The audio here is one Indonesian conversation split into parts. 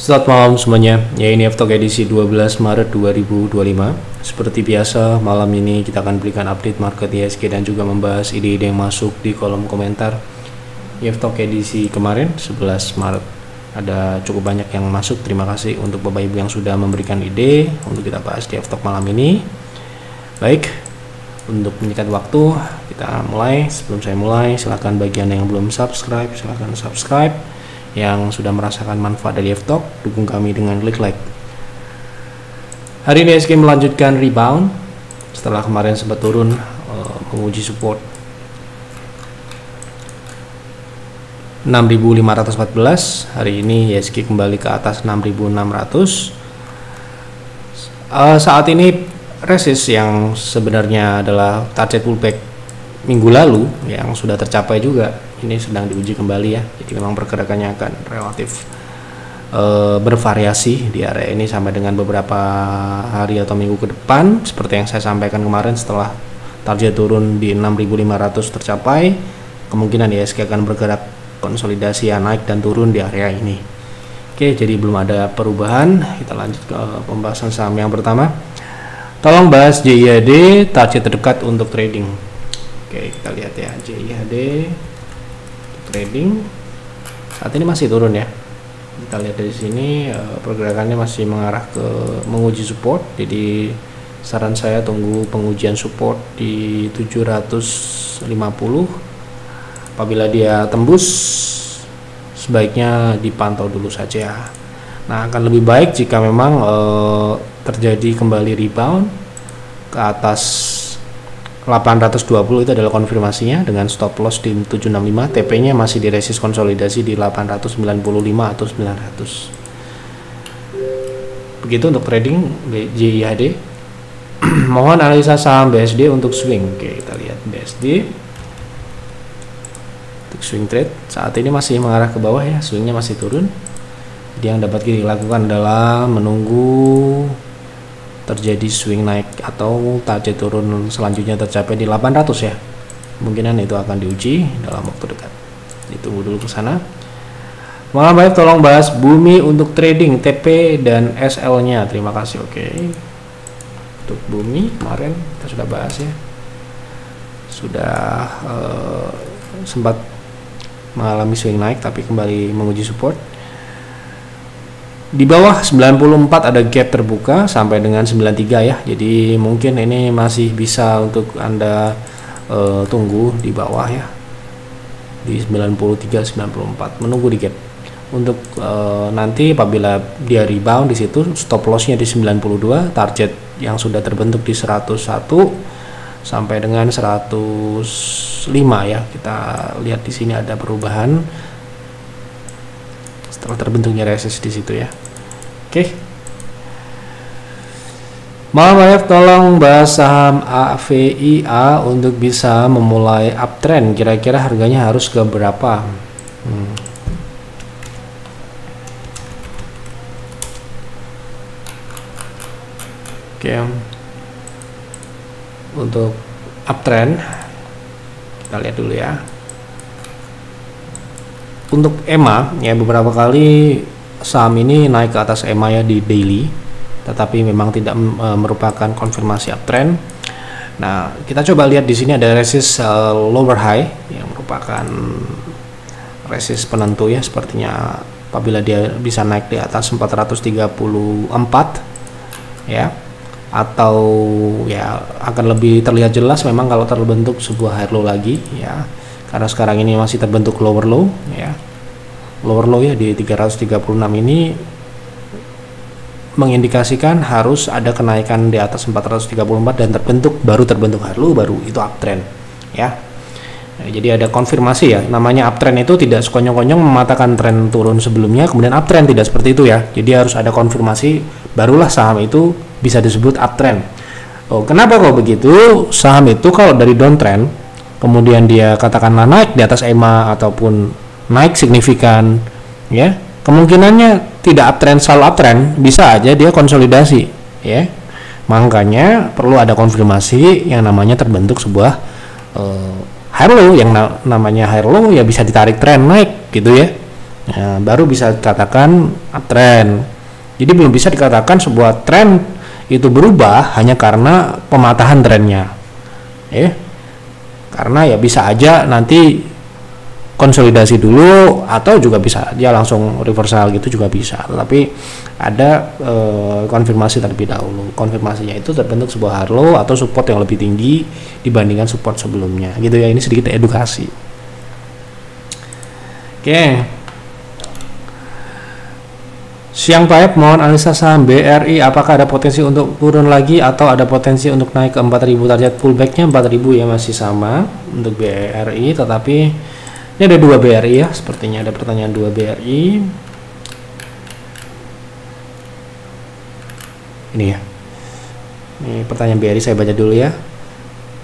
Selamat malam semuanya, ya ini F-Talk edisi 12 Maret 2025. Seperti biasa, malam ini kita akan berikan update market IHSG dan juga membahas ide-ide yang masuk di kolom komentar. F-Talk edisi kemarin 11 Maret ada cukup banyak yang masuk. Terima kasih untuk Bapak Ibu yang sudah memberikan ide untuk kita bahas di F-Talk malam ini. Baik, untuk menyingkat waktu kita mulai. Sebelum saya mulai, silakan bagi Anda yang belum subscribe, silakan subscribe. Yang sudah merasakan manfaat dari F-Talk, dukung kami dengan klik like. Hari ini IHSG melanjutkan rebound setelah kemarin sempat turun menguji support 6.514. Hari ini IHSG kembali ke atas 6.600. Saat ini resist yang sebenarnya adalah target pullback minggu lalu yang sudah tercapai juga, ini sedang diuji kembali ya. Jadi memang pergerakannya akan relatif bervariasi di area ini sampai dengan beberapa hari atau minggu ke depan. Seperti yang saya sampaikan kemarin, setelah target turun di 6.500 tercapai, kemungkinan IHSG akan bergerak konsolidasi ya, naik dan turun di area ini. Oke, jadi belum ada perubahan. Kita lanjut ke pembahasan saham yang pertama. Tolong bahas JIHD, target terdekat untuk trading. Oke, kita lihat ya, JIHD trading saat ini masih turun ya. Kita lihat dari sini pergerakannya masih mengarah ke menguji support. Jadi saran saya tunggu pengujian support di 750. Apabila dia tembus, sebaiknya dipantau dulu saja. Nah, akan lebih baik jika memang terjadi kembali rebound ke atas 820, itu adalah konfirmasinya dengan stop loss di 765. TP-nya masih di resist konsolidasi di 895 atau 900. Begitu untuk trading JIHD. Mohon analisa saham BSD untuk swing. Oke, kita lihat BSD untuk swing trade. Saat ini masih mengarah ke bawah ya, swingnya masih turun. Jadi yang dapat dilakukan adalah menunggu terjadi swing naik atau target turun selanjutnya tercapai di 800 ya. Kemungkinan itu akan diuji dalam waktu dekat. Ditunggu dulu ke sana. Malam baik, tolong bahas Bumi untuk trading TP dan SL-nya. Terima kasih. Oke. Untuk Bumi kemarin kita sudah bahas ya. Sudah sempat mengalami swing naik tapi kembali menguji support. Di bawah 94 ada gap terbuka sampai dengan 93 ya. Jadi mungkin ini masih bisa untuk Anda tunggu di bawah ya. Di 93 94 menunggu di gap. Untuk nanti apabila dia rebound di situ, stop loss-nya di 92, target yang sudah terbentuk di 101 sampai dengan 105 ya. Kita lihat di sini ada perubahan setelah terbentuknya resist di situ ya. Oke. Malam Live, tolong bahas saham AVIA untuk bisa memulai uptrend. Kira-kira harganya harus ke berapa? Oke. Untuk uptrend kita lihat dulu ya. Untuk EMA ya, beberapa kali saham ini naik ke atas EMA ya di daily, tetapi memang tidak merupakan konfirmasi uptrend. Nah, kita coba lihat di sini ada resist lower high yang merupakan resist penentu ya. Sepertinya apabila dia bisa naik di atas 434 ya, atau ya akan lebih terlihat jelas memang kalau terbentuk sebuah high low lagi ya. Karena sekarang ini masih terbentuk lower low ya. Lower low ya di 336 ini mengindikasikan harus ada kenaikan di atas 434 dan baru terbentuk high low, baru itu uptrend ya. Nah, jadi ada konfirmasi ya. Namanya uptrend itu tidak sekonyong-konyong mematahkan tren turun sebelumnya kemudian uptrend, tidak seperti itu ya. Jadi harus ada konfirmasi barulah saham itu bisa disebut uptrend. Oh, kenapa kok begitu? Saham itu kalau dari downtrend kemudian dia katakanlah naik di atas EMA ataupun naik signifikan ya, kemungkinannya tidak uptrend selalu uptrend, bisa aja dia konsolidasi ya. Makanya perlu ada konfirmasi yang namanya terbentuk sebuah high low. Yang namanya high low ya bisa ditarik tren naik gitu ya. Nah, baru bisa dikatakan uptrend. Jadi belum bisa dikatakan sebuah tren itu berubah hanya karena pematahan trennya. Karena ya bisa aja nanti konsolidasi dulu atau juga bisa dia langsung reversal gitu juga bisa. Tapi ada konfirmasi terlebih dahulu. Konfirmasinya itu terbentuk sebuah hard low atau support yang lebih tinggi dibandingkan support sebelumnya. Gitu ya, ini sedikit edukasi. Oke. Siang Pak, mohon analisa saham BRI, apakah ada potensi untuk turun lagi atau ada potensi untuk naik ke 4.000? Target pullbacknya 4.000 ya, masih sama untuk BRI, tetapi ini ada 2 BRI ya, sepertinya ada pertanyaan 2 BRI. Ini ya, ini pertanyaan BRI, saya baca dulu ya.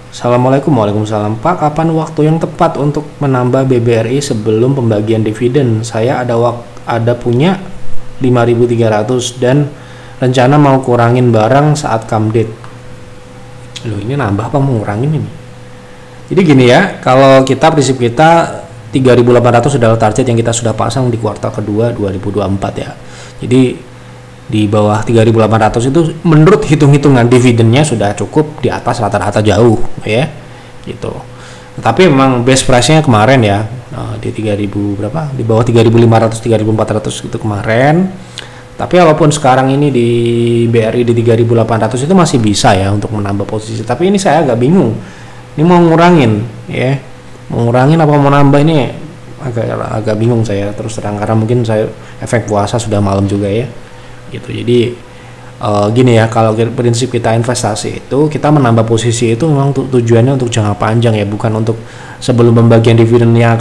Assalamualaikum. Waalaikumsalam Pak, kapan waktu yang tepat untuk menambah BBRI sebelum pembagian dividen? Saya ada punya 5.300 dan rencana mau kurangin barang saat come date. Loh, ini nambah apa mau ngurangin ini? Jadi gini ya, kalau prinsip kita 3.800 adalah target yang kita sudah pasang di kuartal kedua 2024 ya. Jadi di bawah 3.800 itu menurut hitung-hitungan dividennya sudah cukup di atas rata-rata jauh ya, gitu. Tapi memang best price-nya kemarin ya, di 3.000 berapa? Di bawah 3.500, 3.400 itu kemarin. Tapi walaupun sekarang ini di BRI di 3.800 itu masih bisa ya untuk menambah posisi. Tapi ini saya agak bingung. Ini mau ngurangin ya. Mau ngurangin apa mau nambah, ini agak bingung saya terus terang, karena mungkin saya efek puasa sudah malam juga ya. Gitu. Jadi gini ya, kalau prinsip kita investasi itu kita menambah posisi itu memang tujuannya untuk jangka panjang ya, bukan untuk sebelum pembagian dividen yang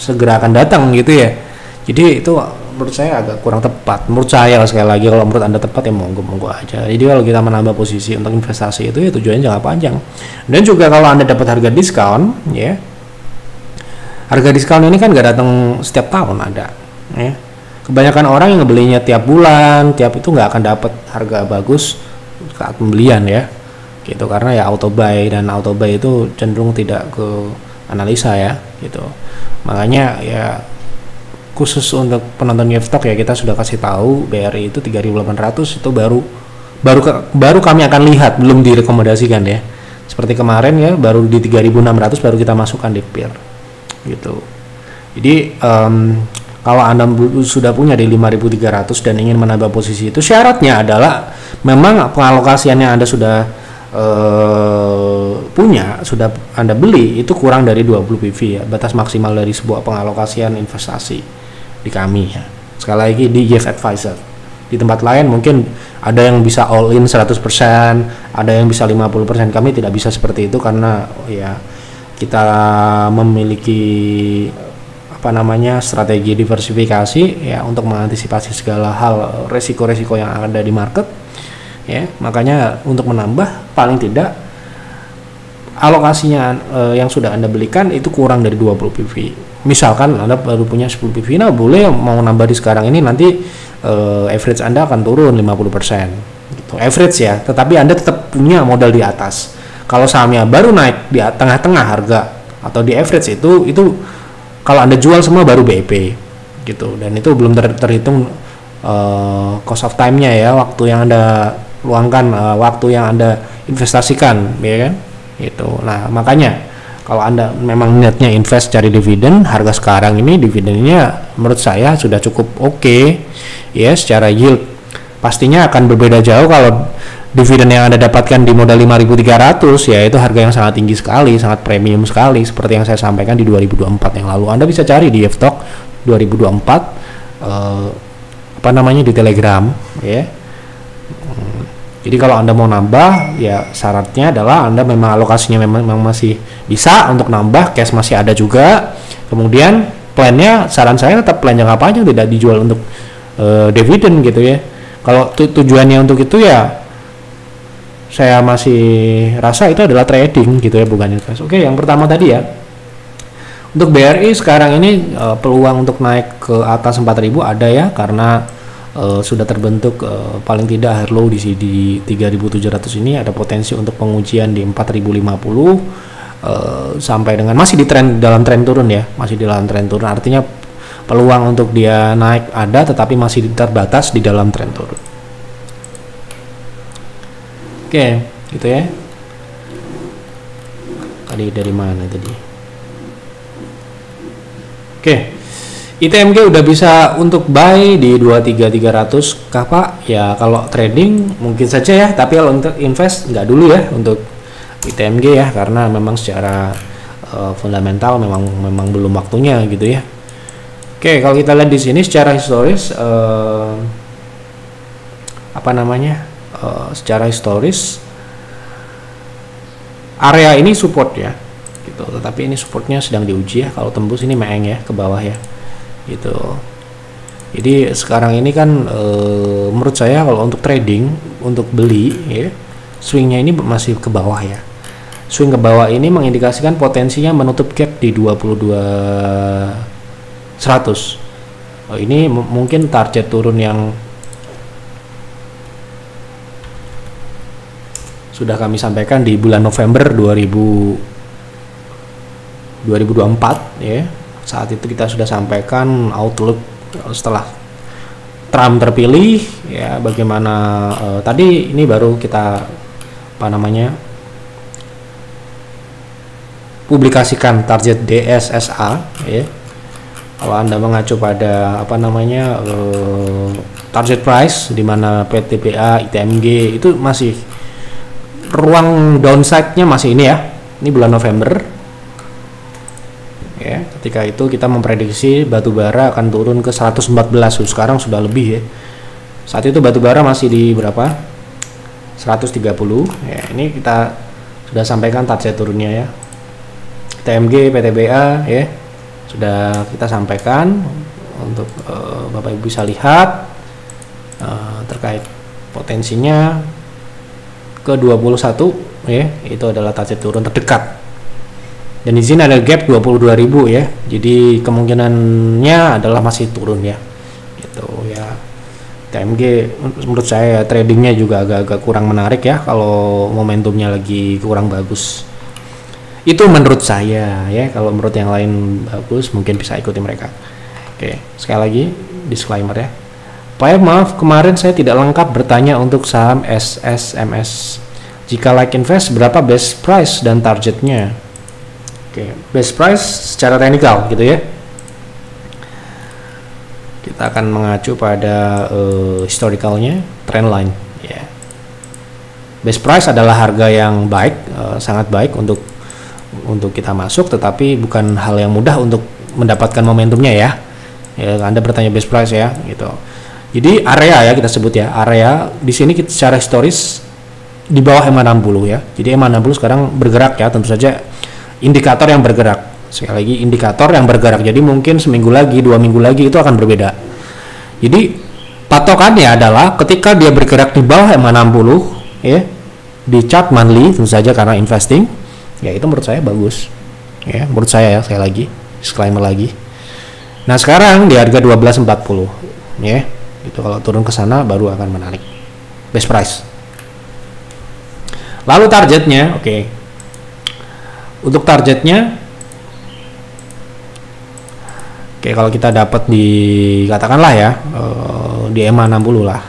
segera akan datang gitu ya. Jadi itu menurut saya agak kurang tepat. Menurut saya sekali lagi, kalau menurut Anda tepat ya monggo aja. Jadi kalau kita menambah posisi untuk investasi itu ya tujuannya jangka panjang. Dan juga kalau Anda dapat harga diskon ya. Harga diskon ini kan gak datang setiap tahun, ada ya. Kebanyakan orang yang ngebelinya tiap bulan, tiap itu nggak akan dapat harga bagus saat pembelian ya, gitu, karena ya auto buy, dan auto buy itu cenderung tidak ke analisa ya, gitu. Makanya ya khusus untuk penonton Gapstock ya, kita sudah kasih tahu BRI itu 3.800 itu baru kami akan lihat, belum direkomendasikan ya. Seperti kemarin ya, baru di 3.600 baru kita masukkan di peer, gitu. Jadi kalau Anda sudah punya di 5.300 dan ingin menambah posisi itu, syaratnya adalah memang pengalokasian yang Anda sudah punya, sudah Anda beli itu kurang dari 20 PV ya, batas maksimal dari sebuah pengalokasian investasi di kami ya. Sekali lagi di Yes Advisor. Di tempat lain mungkin ada yang bisa all in 100%, ada yang bisa 50%. Kami tidak bisa seperti itu karena ya kita memiliki strategi diversifikasi ya untuk mengantisipasi segala hal resiko-resiko yang ada di market ya. Makanya untuk menambah paling tidak alokasinya yang sudah Anda belikan itu kurang dari 20 PV. Misalkan Anda baru punya 10 PV, nah boleh mau nambah di sekarang ini, nanti average Anda akan turun 50% gitu. Average ya, tetapi Anda tetap punya modal di atas. Kalau sahamnya baru naik di tengah-tengah harga atau di average itu kalau Anda jual semua baru BEP gitu, dan itu belum terhitung cost of time-nya ya, waktu yang Anda luangkan, waktu yang Anda investasikan ya kan gitu. Nah makanya kalau Anda memang niatnya invest cari dividen, harga sekarang ini dividennya menurut saya sudah cukup oke ya, secara yield pastinya akan berbeda jauh kalau dividen yang Anda dapatkan di modal 5.300 ya, itu harga yang sangat tinggi sekali, sangat premium sekali, seperti yang saya sampaikan di 2024 yang lalu. Anda bisa cari di Gapstock 2024 di Telegram ya. Jadi kalau Anda mau nambah ya syaratnya adalah Anda memang alokasinya memang masih bisa untuk nambah, cash masih ada juga. Kemudian plannya, saran saya tetap plan jangka panjang, tidak dijual untuk dividen gitu ya. Kalau tujuannya untuk itu ya saya masih rasa itu adalah trading gitu ya, bukan invest. Oke, yang pertama tadi ya, untuk BRI sekarang ini peluang untuk naik ke atas 4.000 ada ya, karena sudah terbentuk paling tidak high low di 3.700 ini, ada potensi untuk pengujian di 4.050 sampai dengan masih dalam tren turun ya, masih di dalam tren turun, artinya peluang untuk dia naik ada, tetapi masih terbatas di dalam tren turun. Oke, gitu ya. Tadi dari mana tadi? Oke, ITMG udah bisa untuk buy di 23300 kah Pak? Ya kalau trading mungkin saja ya, tapi kalau untuk invest nggak dulu ya untuk ITMG ya, karena memang secara fundamental memang belum waktunya gitu ya. Oke, kalau kita lihat di sini secara historis secara historis area ini support ya gitu, tetapi ini supportnya sedang diuji ya. Kalau tembus ini meeng ya ke bawah ya gitu. Jadi sekarang ini kan menurut saya kalau untuk trading, untuk beli ya, swingnya ini masih ke bawah ya. Swing ke bawah ini mengindikasikan potensinya menutup gap di 22.100. Ini mungkin target turun yang sudah kami sampaikan di bulan November 2024 ya. Saat itu kita sudah sampaikan outlook setelah Trump terpilih ya, bagaimana tadi ini baru kita publikasikan target DSSA ya. Kalau Anda mengacu pada target price di mana PTBA, ITMG itu masih ruang downside-nya masih ini ya. Ini bulan November. Ya, ketika itu kita memprediksi batubara akan turun ke 114. Sekarang sudah lebih ya. Saat itu batubara masih di berapa? 130. Ya, ini kita sudah sampaikan target turunnya ya. ITMG, PTBA ya. Sudah kita sampaikan untuk Bapak Ibu bisa lihat terkait potensinya ke 21 ya, itu adalah target turun terdekat. Dan di sini ada gap 22.000 ya. Jadi kemungkinannya adalah masih turun ya. Gitu ya. TMG menurut saya tradingnya juga agak-agak kurang menarik ya kalau momentumnya lagi kurang bagus. Itu menurut saya ya. Kalau menurut yang lain bagus mungkin bisa ikuti mereka. Oke, sekali lagi disclaimer ya. Pak, maaf kemarin saya tidak lengkap bertanya untuk saham SSMS. Jika like invest berapa best price dan targetnya? Oke, best price secara teknikal gitu ya. Kita akan mengacu pada historicalnya, trend line ya. Best price adalah harga yang baik, sangat baik untuk kita masuk, tetapi bukan hal yang mudah untuk mendapatkan momentumnya ya. Ya, Anda bertanya best price ya gitu. Jadi area ya kita sebut ya, area di sini kita secara historis di bawah EMA 60 ya. Jadi EMA 60 sekarang bergerak ya, tentu saja indikator yang bergerak. Sekali lagi indikator yang bergerak. Jadi mungkin seminggu lagi, 2 minggu lagi itu akan berbeda. Jadi patokannya adalah ketika dia bergerak di bawah EMA 60 ya, di chart monthly tentu saja karena investing, ya itu menurut saya bagus. Ya, menurut saya ya, sekali lagi disclaimer lagi. Nah, sekarang di harga 12.40 ya. Itu kalau turun ke sana baru akan menarik best price. Lalu targetnya, oke. Untuk targetnya, oke, kalau kita dapat di katakanlah ya di EMA 60 lah.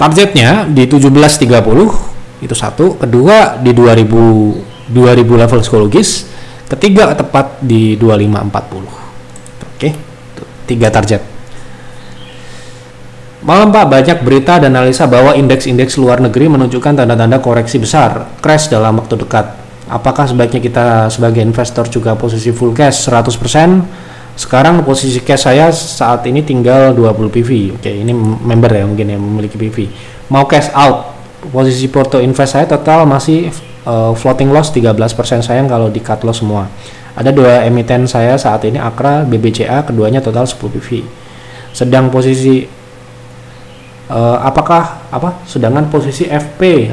Targetnya di 17.30 itu satu, kedua di 2000 level psikologis, ketiga tepat di 25.40. Oke, itu 3 target. Malam Pak, banyak berita dan analisa bahwa indeks-indeks luar negeri menunjukkan tanda-tanda koreksi besar, crash dalam waktu dekat. Apakah sebaiknya kita sebagai investor juga posisi full cash 100%? Sekarang posisi cash saya saat ini tinggal 20 PV. Oke, ini member ya mungkin yang memiliki PV. Mau cash out, posisi porto invest saya total masih floating loss 13% sayang kalau di cut loss semua. Ada 2 emiten saya saat ini, Akra, BBCA, keduanya total 10 PV. Sedang posisi sedangkan posisi FP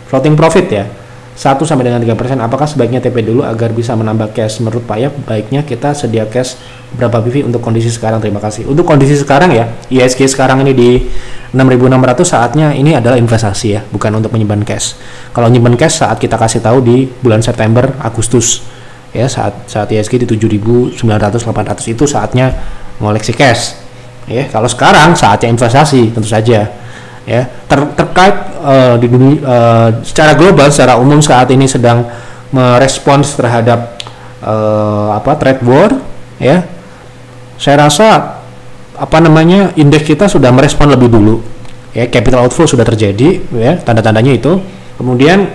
floating profit ya 1 sampai dengan 3%. Apakah sebaiknya TP dulu agar bisa menambah cash? Menurut Pak ya, baiknya kita sedia cash berapa PV untuk kondisi sekarang? Terima kasih. Untuk kondisi sekarang ya, ISG sekarang ini di 6.600, saatnya ini adalah investasi ya, bukan untuk menyimpan cash. Kalau menyimpan cash saat kita kasih tahu di bulan September, Agustus ya, saat IHSG di 7.900 800 itu saatnya ngoleksi cash ya. Kalau sekarang saatnya investasi tentu saja ya. Terkait di dunia secara global, secara umum saat ini sedang merespons terhadap trade war ya. Saya rasa indeks kita sudah merespon lebih dulu ya, capital outflow sudah terjadi ya, tanda-tandanya itu. Kemudian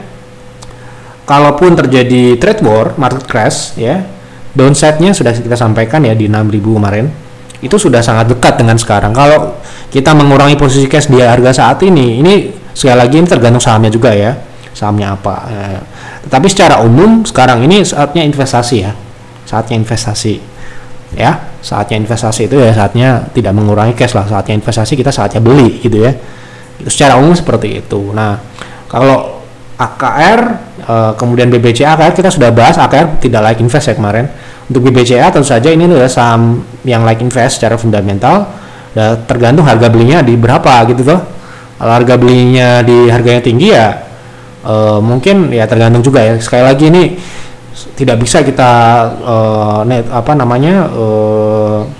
kalaupun terjadi trade war, market crash ya, downside-nya sudah kita sampaikan ya di 6.000 kemarin. Itu sudah sangat dekat dengan sekarang. Kalau kita mengurangi posisi cash di harga saat ini sekali lagi ini tergantung sahamnya juga ya. Sahamnya apa ya. Tetapi secara umum sekarang ini saatnya investasi ya. Saatnya investasi ya. Saatnya investasi itu ya saatnya tidak mengurangi cash lah. Saatnya investasi, kita saatnya beli gitu ya. Itu secara umum seperti itu. Nah, kalau AKR kemudian BBCA, AKR kita sudah bahas, AKR tidak like invest ya kemarin. Untuk BBCA tentu saja ini adalah saham yang like invest secara fundamental. Tergantung harga belinya di berapa gitu tuh. Kalau harga belinya di harga yang tinggi ya mungkin ya tergantung juga ya. Sekali lagi ini tidak bisa kita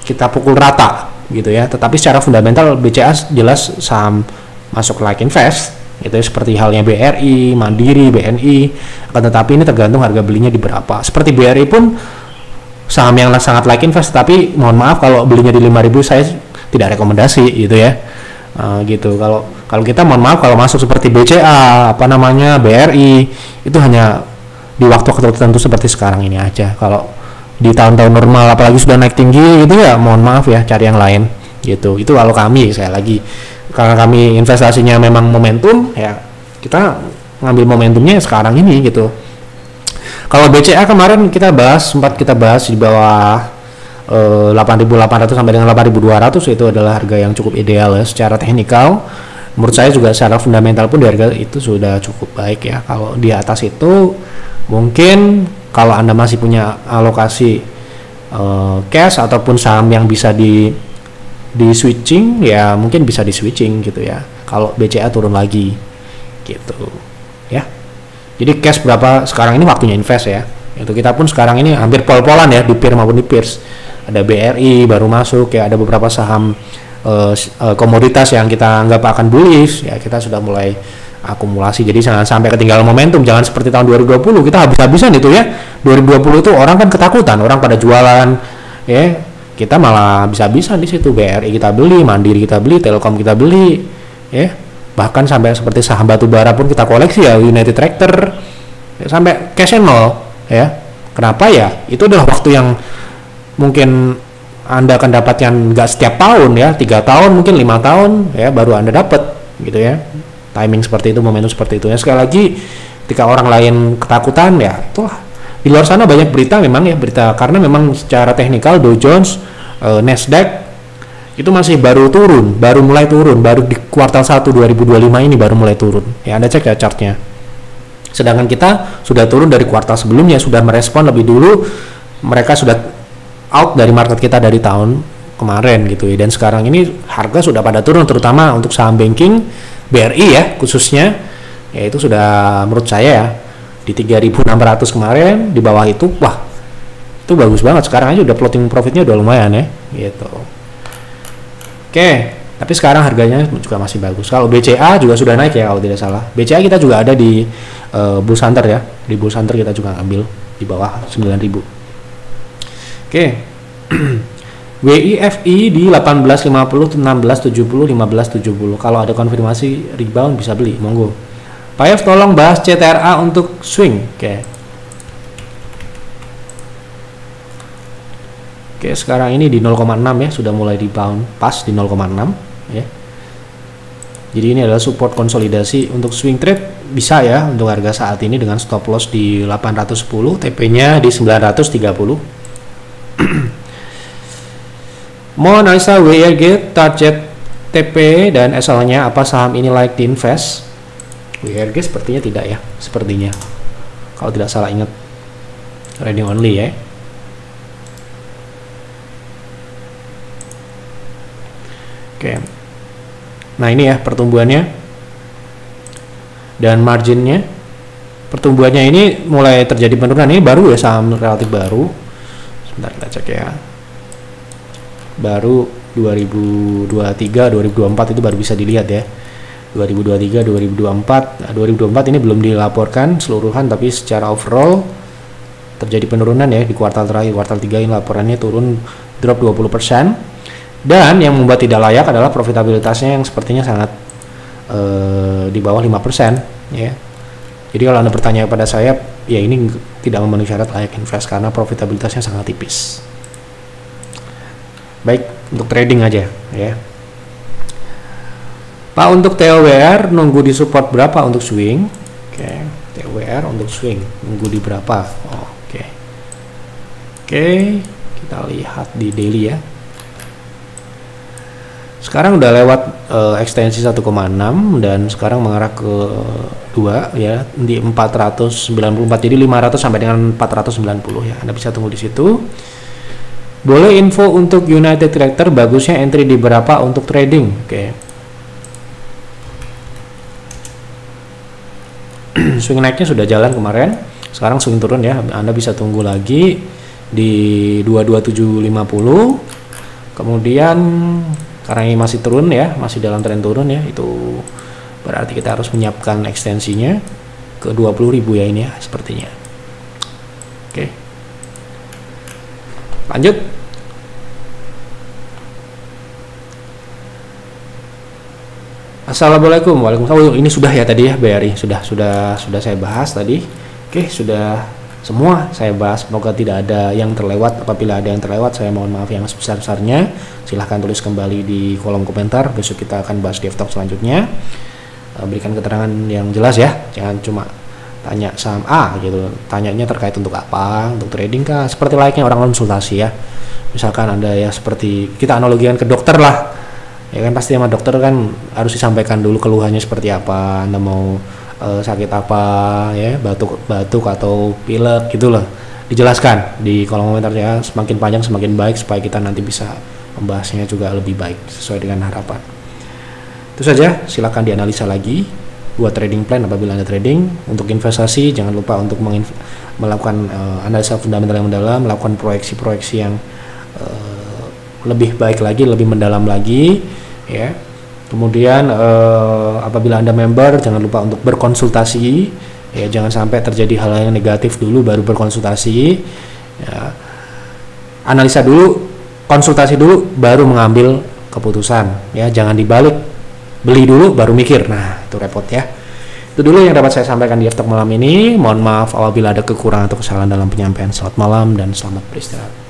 kita pukul rata gitu ya. Tetapi secara fundamental BCA jelas saham masuk like invest gitu ya, seperti halnya BRI, Mandiri, BNI. Akan tetapi ini tergantung harga belinya di berapa. Seperti BRI pun saham yang sangat like invest, tapi mohon maaf kalau belinya di 5.000 saya tidak rekomendasi gitu ya. Gitu. Kalau kita mohon maaf kalau masuk seperti BCA, BRI itu hanya di waktu tertentu seperti sekarang ini aja. Kalau di tahun-tahun normal apalagi sudah naik tinggi gitu ya, mohon maaf ya, cari yang lain gitu. Itu kalau kami, saya lagi karena kami investasinya memang momentum ya, kita ngambil momentumnya sekarang ini gitu. Kalau BCA kemarin sempat kita bahas di bawah 8.800 sampai dengan 8.200, itu adalah harga yang cukup ideal ya secara teknikal. Menurut saya juga secara fundamental pun di harga itu sudah cukup baik ya. Kalau di atas itu mungkin kalau Anda masih punya alokasi cash ataupun saham yang bisa di switching ya, mungkin bisa di switching gitu ya kalau BCA turun lagi gitu ya. Jadi cash berapa sekarang ini waktunya invest ya. Itu kita pun sekarang ini hampir pol-polan ya di PIR maupun di PIRS. Ada BRI baru masuk ya, ada beberapa saham komoditas yang kita anggap akan bullish ya, kita sudah mulai akumulasi. Jadi jangan sampai ketinggalan momentum, jangan seperti tahun 2020 kita habis-habisan itu ya. 2020 itu orang kan ketakutan, orang pada jualan ya, kita malah habis-habisan di situ. BRI kita beli, Mandiri kita beli, Telkom kita beli ya, bahkan sampai seperti saham batu bara pun kita koleksi ya, United Tractor ya, sampai cash-nya nol ya. Kenapa ya? Itu adalah waktu yang mungkin Anda akan dapatkan nggak setiap tahun ya, 3 tahun mungkin 5 tahun ya baru Anda dapat gitu ya. Timing seperti itu, momentum seperti itu ya. Sekali lagi ketika orang lain ketakutan ya, itulah di luar sana banyak berita memang ya, berita karena memang secara teknikal Dow Jones, Nasdaq itu masih baru mulai turun, baru di kuartal 1 2025 ini baru mulai turun ya. Anda cek ya chartnya. Sedangkan kita sudah turun dari kuartal sebelumnya, sudah merespon lebih dulu, mereka sudah out dari market kita dari tahun kemarin gitu ya. Dan sekarang ini harga sudah pada turun, terutama untuk saham banking BRI ya khususnya ya, itu sudah menurut saya ya di 3.600 kemarin, di bawah itu wah itu bagus banget. Sekarang aja udah floating profitnya udah lumayan ya gitu. Oke, tapi sekarang harganya juga masih bagus. Kalau BCA juga sudah naik ya kalau tidak salah. BCA kita juga ada di Bull Hunter ya, di Bull Hunter kita juga ambil di bawah 9.000. Oke. WIFI di 1850, 1670, 1570. Kalau ada konfirmasi rebound bisa beli, monggo. Pak F tolong bahas CTRA untuk swing. Oke, sekarang ini di 0,6 ya, sudah mulai rebound pas di 0,6 ya. Jadi ini adalah support konsolidasi untuk swing trade bisa ya untuk harga saat ini dengan stop loss di 810, TP-nya di 930. Mohon analisa WRG, target TP dan SL-nya apa saham ini like di invest? WRG sepertinya tidak ya, sepertinya kalau tidak salah ingat trading only ya. Oke, nah ini ya pertumbuhannya dan marginnya pertumbuhannya ini mulai terjadi penurunan. Ini baru ya, saham relatif baru. Sebentar kita cek ya. Baru 2023, 2024 itu baru bisa dilihat ya. 2023, 2024. Nah, 2024 ini belum dilaporkan seluruhan, tapi secara overall terjadi penurunan ya di kuartal terakhir. Kuartal 3 ini laporannya turun, drop 20%. Dan yang membuat tidak layak adalah profitabilitasnya yang sepertinya sangat di bawah 5% ya. Jadi kalau Anda bertanya kepada saya, ya ini tidak memenuhi syarat layak invest karena profitabilitasnya sangat tipis. Baik, untuk trading aja ya. Pak, untuk TOWR nunggu di support berapa untuk swing? Oke, TOWR untuk swing nunggu di berapa? Oke, kita lihat di daily ya. Sekarang udah lewat ekstensi 1,6 dan sekarang mengarah ke 2 ya, di 494. Jadi 500 sampai dengan 490 ya. Anda bisa tunggu di situ. Boleh info untuk United Tractor, bagusnya entry di berapa untuk trading? Oke. Swing naiknya sudah jalan kemarin. Sekarang swing turun ya. Anda bisa tunggu lagi di 22750. Kemudian karena ini masih turun ya, masih dalam tren turun ya, itu berarti kita harus menyiapkan ekstensinya ke 20.000 ya ini ya sepertinya. Oke. Lanjut. Assalamualaikum. Waalaikumsalam. Oh, ini sudah ya tadi ya BRI, sudah saya bahas tadi. Oke, sudah semua saya bahas. Semoga tidak ada yang terlewat. Apabila ada yang terlewat, saya mohon maaf yang sebesar-besarnya. Silahkan tulis kembali di kolom komentar. Besok kita akan bahas DevTalk selanjutnya. Berikan keterangan yang jelas ya. Jangan cuma tanya saham A gitu. Tanyanya terkait untuk apa? Untuk trading kah? Seperti layaknya orang konsultasi ya. Misalkan Anda ya seperti kita analogikan ke dokter lah. Ya kan pasti sama dokter kan harus disampaikan dulu keluhannya seperti apa. Anda mau sakit apa ya, batuk atau pilek gitulah, dijelaskan di kolom komentar ya. Semakin panjang semakin baik supaya kita nanti bisa membahasnya juga lebih baik sesuai dengan harapan. Itu saja, silakan dianalisa lagi buat trading plan apabila Anda trading. Untuk investasi jangan lupa untuk melakukan analisa fundamental yang mendalam, melakukan proyeksi-proyeksi yang lebih baik lagi, lebih mendalam lagi ya. Kemudian apabila Anda member, jangan lupa untuk berkonsultasi ya, jangan sampai terjadi hal yang negatif dulu baru berkonsultasi ya. Analisa dulu, konsultasi dulu baru mengambil keputusan ya, jangan dibalik, beli dulu baru mikir. Nah, itu repot ya. Itu dulu yang dapat saya sampaikan di DevTalk malam ini. Mohon maaf apabila ada kekurangan atau kesalahan dalam penyampaian. Selamat malam dan selamat beristirahat.